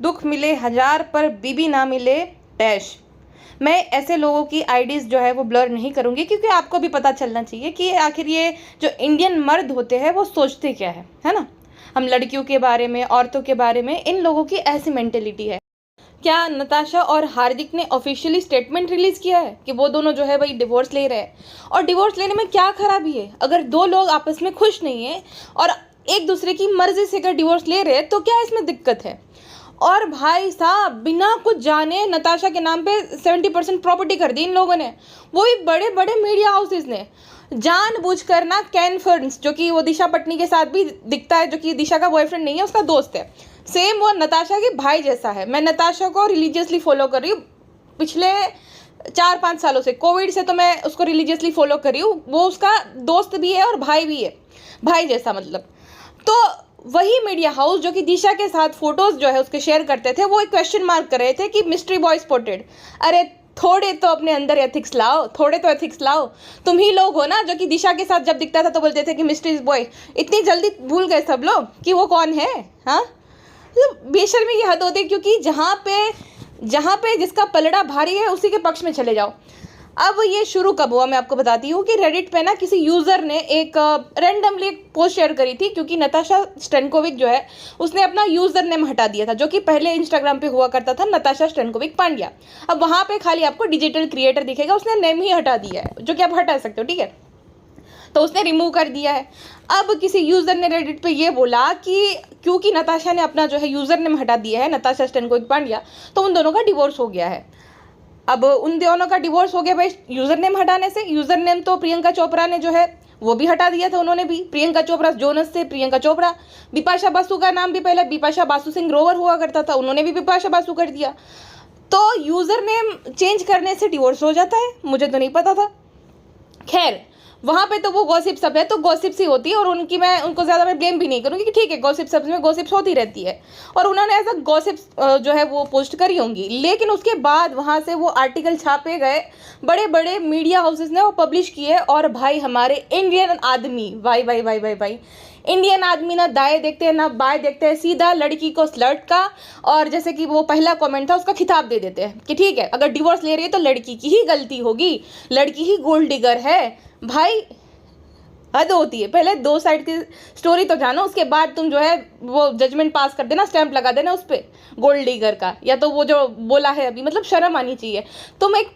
दुख मिले हजार पर बीबी ना मिले डैश। मैं ऐसे लोगों की आईडीज़ जो है वो ब्लर नहीं करूँगी, क्योंकि आपको भी पता चलना चाहिए कि आखिर ये जो इंडियन मर्द होते हैं वो सोचते क्या है ना। हम लड़कियों के बारे में, औरतों के बारे में, इन लोगों की ऐसी मेंटेलिटी है। क्या नताशा और हार्दिक ने ऑफिशियली स्टेटमेंट रिलीज किया है कि वो दोनों जो है भाई डिवोर्स ले रहे हैं? और डिवोर्स लेने में क्या खराबी है? अगर दो लोग आपस में खुश नहीं है और एक दूसरे की मर्जी से अगर डिवोर्स ले रहे हैं तो क्या इसमें दिक्कत है? और भाई साहब, बिना कुछ जाने नताशा के नाम पे 70% प्रॉपर्टी कर दी इन लोगों ने, वो भी बड़े बड़े मीडिया हाउसेस ने। जानबूझकर ना कैन फर्न्स, जो कि वो दिशा पटनी के साथ भी दिखता है, जो कि दिशा का बॉयफ्रेंड नहीं है, उसका दोस्त है, सेम वो नताशा के भाई जैसा है। मैं नताशा को रिलीजियसली फॉलो कर रही हूँ पिछले 4-5 सालों से। कोविड से तो मैं उसको रिलीजियसली फॉलो कर रही हूँ। वो उसका दोस्त भी है और भाई भी है, भाई जैसा मतलब। तो वही मीडिया हाउस जो कि दिशा के साथ फोटोज जो है उसके शेयर करते थे, वो एक क्वेश्चन मार्क कर रहे थे कि मिस्ट्री बॉय स्पॉटेड। अरे थोड़े तो अपने अंदर एथिक्स लाओ, थोड़े तो एथिक्स लाओ। तुम ही लोग हो ना जो कि दिशा के साथ जब दिखता था तो बोलते थे कि मिस्ट्री बॉय। इतनी जल्दी भूल गए सब लोग कि वो कौन है? हाँ, बेशर्मी की हद होती है, क्योंकि जहाँ पे जिसका पलड़ा भारी है उसी के पक्ष में चले जाओ। अब ये शुरू कब हुआ मैं आपको बताती हूँ कि रेडिट पे ना किसी यूज़र ने एक रैंडमली एक पोस्ट शेयर करी थी, क्योंकि नताशा स्टेनकोविक जो है उसने अपना यूज़र नेम हटा दिया था, जो कि पहले इंस्टाग्राम पे हुआ करता था नताशा स्टेनकोविक पांड्या। अब वहाँ पे खाली आपको डिजिटल क्रिएटर दिखेगा, उसने नेम ही हटा दिया है, जो कि आप हटा सकते हो, ठीक है। तो उसने रिमूव कर दिया है। अब किसी यूज़र ने रेडिट पे ये बोला कि क्योंकि नताशा ने अपना जो है यूज़र नेम हटा दिया है नताशा स्टेनकोविक पांड्या, तो उन दोनों का डिवोर्स हो गया है। अब उन दोनों का डिवोर्स हो गया भाई यूज़र नेम हटाने से। यूज़र नेम तो प्रियंका चोपड़ा ने जो है वो भी हटा दिया था, उन्होंने भी। प्रियंका चोपड़ा जोनस से प्रियंका चोपड़ा। बिपाशा बासु का नाम भी पहले बिपाशा बासु सिंह ग्रोवर हुआ करता था, उन्होंने भी बिपाशा बासु कर दिया। तो यूज़र नेम चेंज करने से डिवोर्स हो जाता है, मुझे तो नहीं पता था। खैर, वहाँ पे तो वो गॉसिप सब है, तो गॉसिप्स ही होती है, और उनको ज़्यादा मैं ब्लेम भी नहीं करूँगी कि ठीक है गॉसिप सब में गॉसिप्स होती रहती है, और उन्होंने ऐसा गॉसिप्स जो है वो पोस्ट करी होंगी। लेकिन उसके बाद वहाँ से वो आर्टिकल छापे गए, बड़े बड़े मीडिया हाउसेस ने वो पब्लिश किए, और भाई हमारे इंडियन आदमी, भाई भाई भाई भाई भाई इंडियन आदमी ना दाएं देखते हैं ना बाएं देखते हैं, सीधा लड़की को स्लर्ट का, और जैसे कि वो पहला कमेंट था उसका खिताब दे देते हैं कि ठीक है अगर डिवोर्स ले रही है तो लड़की की ही गलती होगी, लड़की ही गोल्ड डिगर है। भाई हद होती है, पहले दो साइड की स्टोरी तो जानो, उसके बाद तुम जो है वो जजमेंट पास कर देना, स्टैंप लगा देना उस पर गोल्ड डिगर का, या तो वो जो बोला है अभी, मतलब शर्म आनी चाहिए। तुम एक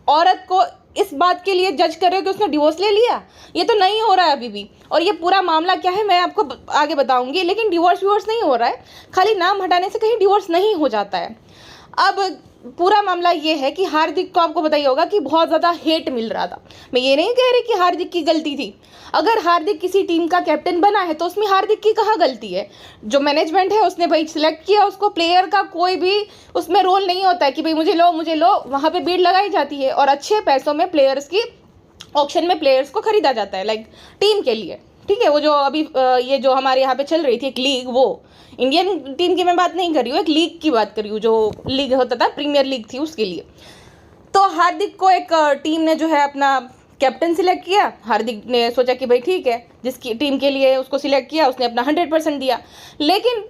औरत को इस बात के लिए जज कर रहे हो कि उसने डिवोर्स ले लिया, ये तो नहीं हो रहा है अभी भी। और ये पूरा मामला क्या है मैं आपको आगे बताऊंगी, लेकिन डिवोर्स नहीं हो रहा है, खाली नाम हटाने से कहीं डिवोर्स नहीं हो जाता है। अब पूरा मामला ये है कि हार्दिक को आपको बताइए होगा कि बहुत ज़्यादा हेट मिल रहा था। मैं ये नहीं कह रही कि हार्दिक की गलती थी, अगर हार्दिक किसी टीम का कैप्टन बना है तो उसमें हार्दिक की कहाँ गलती है? जो मैनेजमेंट है उसने भाई सिलेक्ट किया उसको, प्लेयर का कोई भी उसमें रोल नहीं होता है कि भाई मुझे लो, वहाँ पे बीड लगाई जाती है और अच्छे पैसों में प्लेयर्स की ऑक्शन में प्लेयर्स को खरीदा जाता है, लाइक टीम के लिए, ठीक है। वो जो अभी ये जो हमारे यहाँ पे चल रही थी एक लीग, वो इंडियन टीम की मैं बात नहीं कर रही हूँ, एक लीग की बात कर रही हूँ, जो लीग होता था प्रीमियर लीग थी उसके लिए। तो हार्दिक को एक टीम ने जो है अपना कैप्टन सिलेक्ट किया, हार्दिक ने सोचा कि भाई ठीक है जिसकी टीम के लिए उसको सिलेक्ट किया उसने अपना 100% दिया, लेकिन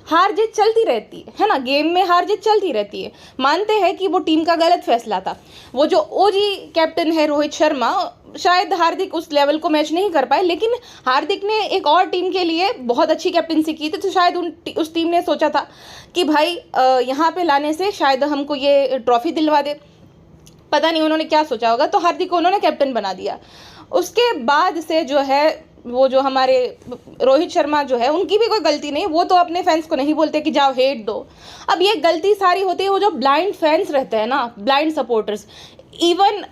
हार जीत चलती रहती है ना, गेम में हार जीत चलती रहती है। मानते हैं कि वो टीम का गलत फैसला था, वो जो ओजी कैप्टन है रोहित शर्मा, शायद हार्दिक उस लेवल को मैच नहीं कर पाए, लेकिन हार्दिक ने एक और टीम के लिए बहुत अच्छी कैप्टनसी की थी, तो शायद उस टीम ने सोचा था कि भाई यहाँ पे लाने से शायद हमको ये ट्रॉफी दिलवा दे, पता नहीं उन्होंने क्या सोचा होगा, तो हार्दिक को उन्होंने कैप्टन बना दिया। उसके बाद से जो है वो जो हमारे रोहित शर्मा जो है उनकी भी कोई गलती नहीं, वो तो अपने फैंस को नहीं बोलते कि जाओ हेट दो। अब ये गलती सारी होती है वो जो ब्लाइंड फैंस रहते हैं ना, blind supporters. Even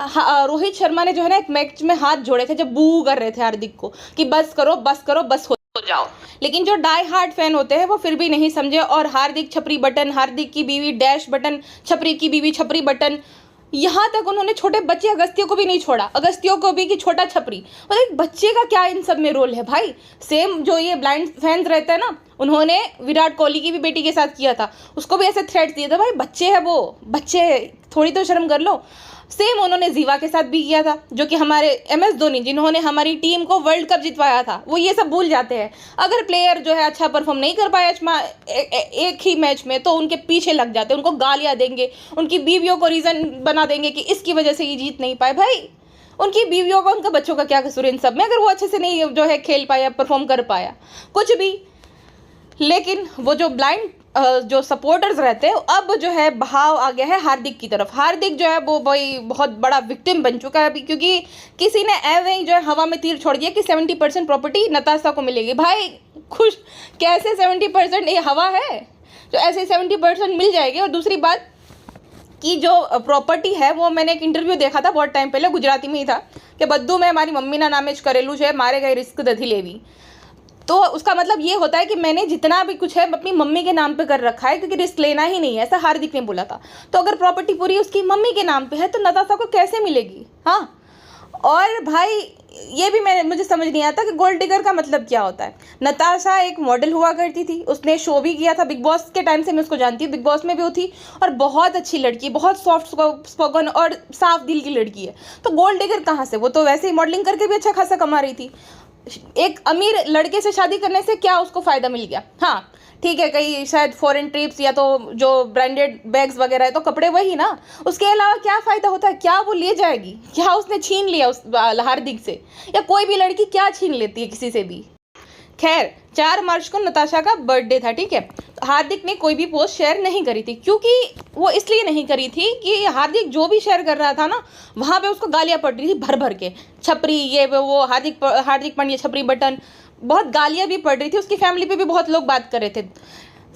Rohit Sharma ने जो है ना एक मैच में हाथ जोड़े थे जब बू कर रहे थे हार्दिक को कि बस करो बस करो बस हो जाओ, लेकिन जो डाई हार्ड फैन होते हैं वो फिर भी नहीं समझे, और हार्दिक छपरी बटन, हार्दिक की बीवी डैश बटन, छपरी की बीवी छपरी बटन, यहाँ तक उन्होंने छोटे बच्चे अगस्तियों को भी नहीं छोड़ा, अगस्तियों को भी कि छोटा छपरी। और एक बच्चे का क्या इन सब में रोल है भाई? सेम जो ये ब्लाइंड फैंस रहते हैं ना, उन्होंने विराट कोहली की भी बेटी के साथ किया था, उसको भी ऐसे थ्रेट्स दिए थे, भाई बच्चे है वो, बच्चे थोड़ी तो शर्म कर लो। सेम उन्होंने जीवा के साथ भी किया था, जो कि हमारे MS धोनी जिन्होंने हमारी टीम को वर्ल्ड कप जितवाया था, वो ये सब भूल जाते हैं। अगर प्लेयर जो है अच्छा परफॉर्म नहीं कर पाया एक ही मैच में, तो उनके पीछे लग जाते हैं, उनको गालियां देंगे, उनकी बीवियों को रीज़न बना देंगे कि इसकी वजह से ये जीत नहीं पाए। भाई उनकी बीवियों का, उनका बच्चों का क्या कसूर इन सब में, अगर वो अच्छे से नहीं जो है खेल पाया, परफॉर्म कर पाया कुछ भी। लेकिन वो जो ब्लाइंड जो सपोर्टर्स रहते हैं, अब जो है बहाव आ गया है हार्दिक की तरफ। हार्दिक जो है वो भाई बहुत बड़ा विक्टिम बन चुका है अभी, क्योंकि किसी ने ऐसे ही जो है हवा में तीर छोड़ दिया कि 70% प्रॉपर्टी नताशा को मिलेगी। भाई खुश कैसे 70%, ये हवा है जो ऐसे 70% मिल जाएगी। और दूसरी बात कि जो प्रॉपर्टी है वो, मैंने एक इंटरव्यू देखा था बहुत टाइम पहले, गुजराती में ही था, कि बद्दू में हमारी मम्मी ना नामे करेलू है मारे गए रिस्क दधी लेवी। तो उसका मतलब ये होता है कि मैंने जितना भी कुछ है अपनी मम्मी के नाम पे कर रखा है, क्योंकि रिस्क लेना ही नहीं है, ऐसा हार्दिक ने बोला था। तो अगर प्रॉपर्टी पूरी उसकी मम्मी के नाम पे है तो नताशा को कैसे मिलेगी? हाँ, और भाई ये भी मुझे समझ नहीं आता कि गोल्ड डिगर का मतलब क्या होता है। नताशा एक मॉडल हुआ करती थी, उसने शो भी किया था बिग बॉस के टाइम से, मैं उसको जानती हूँ, बिग बॉस में भी वो थी, और बहुत अच्छी लड़की, बहुत सॉफ्ट स्पोकन और साफ दिल की लड़की है। तो गोल्ड डिगर कहाँ से? वो तो वैसे ही मॉडलिंग करके भी अच्छा खासा कमा रही थी। एक अमीर लड़के से शादी करने से क्या उसको फ़ायदा मिल गया? हाँ ठीक है, कहीं शायद फॉरेन ट्रिप्स या तो जो ब्रांडेड बैग्स वगैरह है, तो कपड़े वही ना, उसके अलावा क्या फ़ायदा होता है? क्या वो ले जाएगी? क्या उसने छीन लिया उस हार्दिक से? या कोई भी लड़की क्या छीन लेती है किसी से भी? खैर 4 मार्च को नताशा का बर्थडे था, ठीक है। हार्दिक ने कोई भी पोस्ट शेयर नहीं करी थी, क्योंकि वो इसलिए नहीं करी थी कि हार्दिक जो भी शेयर कर रहा था ना, वहाँ पे उसको गालियाँ पड़ रही थी भर भर के, छपरी ये वो, हार्दिक पांड्या छपरी बटन, बहुत गालियाँ भी पड़ रही थी। उसकी फैमिली पे भी बहुत लोग बात कर रहे थे।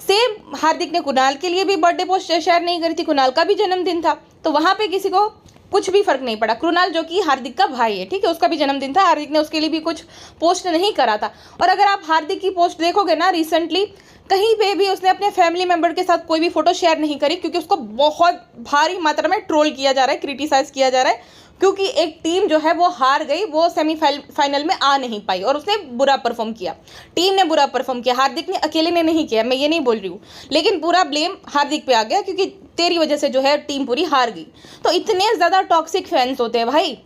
सेम हार्दिक ने कुणाल के लिए भी बर्थडे पोस्ट शेयर नहीं करी थी, कुणाल का भी जन्मदिन था, तो वहाँ पे किसी को कुछ भी फर्क नहीं पड़ा। कुणाल जो कि हार्दिक का भाई है, ठीक है, उसका भी जन्मदिन था, हार्दिक ने उसके लिए भी कुछ पोस्ट नहीं करा था। और अगर आप हार्दिक की पोस्ट देखोगे ना, रिसेंटली कहीं पे भी उसने अपने फैमिली मेंबर के साथ कोई भी फोटो शेयर नहीं करी, क्योंकि उसको बहुत भारी मात्रा में ट्रोल किया जा रहा है, क्रिटिसाइज किया जा रहा है, क्योंकि एक टीम जो है वो हार गई, वो सेमीफाइनल में आ नहीं पाई और उसने बुरा परफॉर्म किया, टीम ने बुरा परफॉर्म किया, हार्दिक ने अकेले ने नहीं किया, मैं ये नहीं बोल रही हूँ, लेकिन पूरा ब्लेम हार्दिक पे आ गया, क्योंकि तेरी वजह से जो है टीम पूरी हार गई। तो इतने ज़्यादा टॉक्सिक फैंस होते हैं भाई,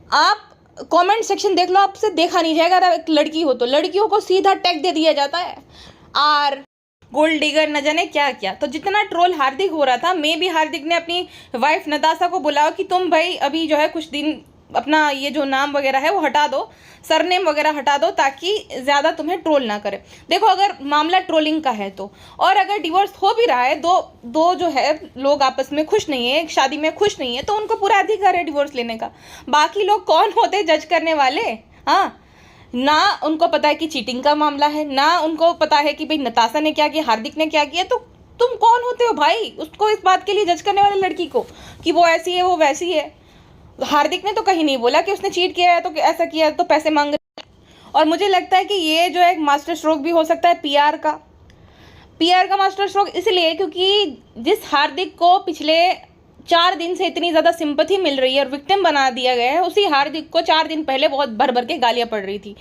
आप कमेंट सेक्शन देख लो, आपसे देखा नहीं जाएगा। अगर एक लड़की हो तो लड़कियों को सीधा टैग दे दिया जाता है, आर गोल्ड डिगर न जाने क्या क्या। तो जितना ट्रोल हार्दिक हो रहा था, मे भी हार्दिक ने अपनी वाइफ नताशा को बुलाया कि तुम भाई अभी जो है कुछ दिन अपना ये जो नाम वगैरह है वो हटा दो, सरनेम वगैरह हटा दो, ताकि ज़्यादा तुम्हें ट्रोल ना करे। देखो अगर मामला ट्रोलिंग का है तो, और अगर डिवोर्स हो भी रहा है, दो जो है लोग आपस में खुश नहीं है, एक शादी में खुश नहीं है, तो उनको पूरा अधिकार है डिवोर्स लेने का। बाकी लोग कौन होते जज करने वाले? हाँ, ना उनको पता है कि चीटिंग का मामला है, ना उनको पता है कि भाई नताशा ने क्या किया, हार्दिक ने क्या किया, तो तुम कौन होते हो भाई उसको इस बात के लिए जज करने वाले लड़की को कि वो ऐसी है वो वैसी है? हार्दिक ने तो कहीं नहीं बोला कि उसने चीट किया है तो ऐसा किया है तो पैसे मांग रहे। और मुझे लगता है कि ये जो एक मास्टर स्ट्रोक भी हो सकता है पीआर का मास्टर स्ट्रोक, इसलिए क्योंकि जिस हार्दिक को पिछले 4 दिन से इतनी ज़्यादा सिंपैथी मिल रही है और विक्टिम बना दिया गया है, उसी हार्दिक को 4 दिन पहले बहुत भर भर के गालियाँ पड़ रही थी।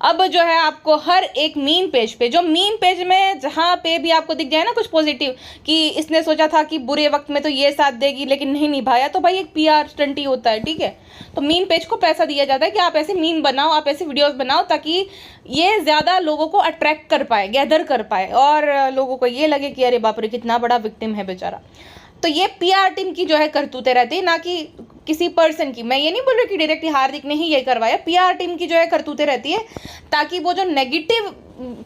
अब जो है आपको हर एक मीम पेज पे, जो मीम पेज में जहाँ पे भी आपको दिख जाए ना कुछ पॉजिटिव, कि इसने सोचा था कि बुरे वक्त में तो ये साथ देगी लेकिन नहीं निभाया, तो भाई एक पीआर स्टंट ही होता है, ठीक है। तो मीम पेज को पैसा दिया जाता है कि आप ऐसे मीम बनाओ, आप ऐसे वीडियोस बनाओ, ताकि ये ज़्यादा लोगों को अट्रैक्ट कर पाए, गैदर कर पाए, और लोगों को ये लगे कि अरे बाप रे कितना बड़ा विक्टिम है बेचारा। तो ये पीआर टीम की जो है करतूतें रहती है, ना कि किसी पर्सन की। मैं ये नहीं बोल रही कि डायरेक्टली हार्दिक ने ही ये करवाया, पीआर टीम की जो है करतूतें रहती है, ताकि वो जो नेगेटिव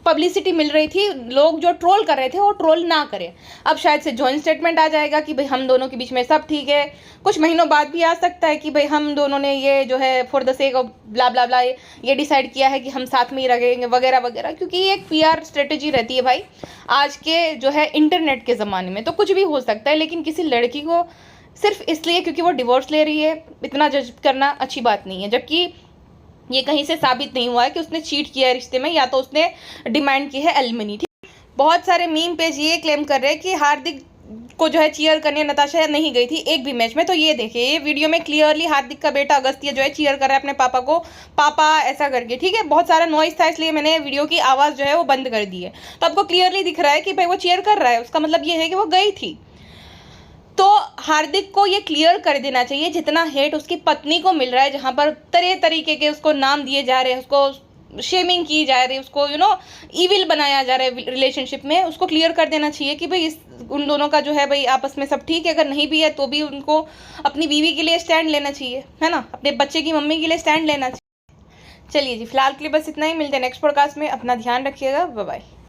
पब्लिसिटी मिल रही थी, लोग जो ट्रोल कर रहे थे वो ट्रोल ना करें। अब शायद से जॉइंट स्टेटमेंट आ जाएगा कि भाई हम दोनों के बीच में सब ठीक है, कुछ महीनों बाद भी आ सकता है कि भाई हम दोनों ने ये जो है फॉर द सेक ऑफ ब्ला ब्ला ब्ला ये डिसाइड किया है कि हम साथ में ही रहेंगे वगैरह वगैरह, क्योंकि ये एक पीआर स्ट्रेटेजी रहती है भाई। आज के जो है इंटरनेट के ज़माने में तो कुछ भी हो सकता है, लेकिन किसी लड़की को सिर्फ इसलिए क्योंकि वो डिवोर्स ले रही है इतना जज करना अच्छी बात नहीं है, जबकि ये कहीं से साबित नहीं हुआ है कि उसने चीट किया है रिश्ते में, या तो उसने डिमांड की है एलिमनी। ठीक, बहुत सारे मीम पेज ये क्लेम कर रहे हैं कि हार्दिक को जो है चीयर करने नताशा नहीं गई थी एक भी मैच में। तो ये देखिए, ये वीडियो में क्लियरली हार्दिक का बेटा अगस्त्य जो है चीयर कर रहा है अपने पापा को, पापा ऐसा करके, ठीक है। बहुत सारा नॉइस था इसलिए मैंने वीडियो की आवाज़ जो है वो बंद कर दी है, तो आपको क्लियरली दिख रहा है कि भाई वो चीयर कर रहा है, उसका मतलब ये है कि वो गई थी। तो हार्दिक को ये क्लियर कर देना चाहिए, जितना हेट उसकी पत्नी को मिल रहा है, जहाँ पर तरह तरीके के उसको नाम दिए जा रहे हैं, उसको शेमिंग की जा रही है, उसको ईविल बनाया जा रहा है रिलेशनशिप में, उसको क्लियर कर देना चाहिए कि भाई उन दोनों का जो है भाई आपस में सब ठीक है। अगर नहीं भी है तो भी उनको अपनी बीवी के लिए स्टैंड लेना चाहिए, है ना, अपने बच्चे की मम्मी के लिए स्टैंड लेना चाहिए। चलिए जी, फिलहाल के लिए बस इतना ही। मिलते हैं नेक्स्ट पॉडकास्ट में। अपना ध्यान रखिएगा। Bye bye.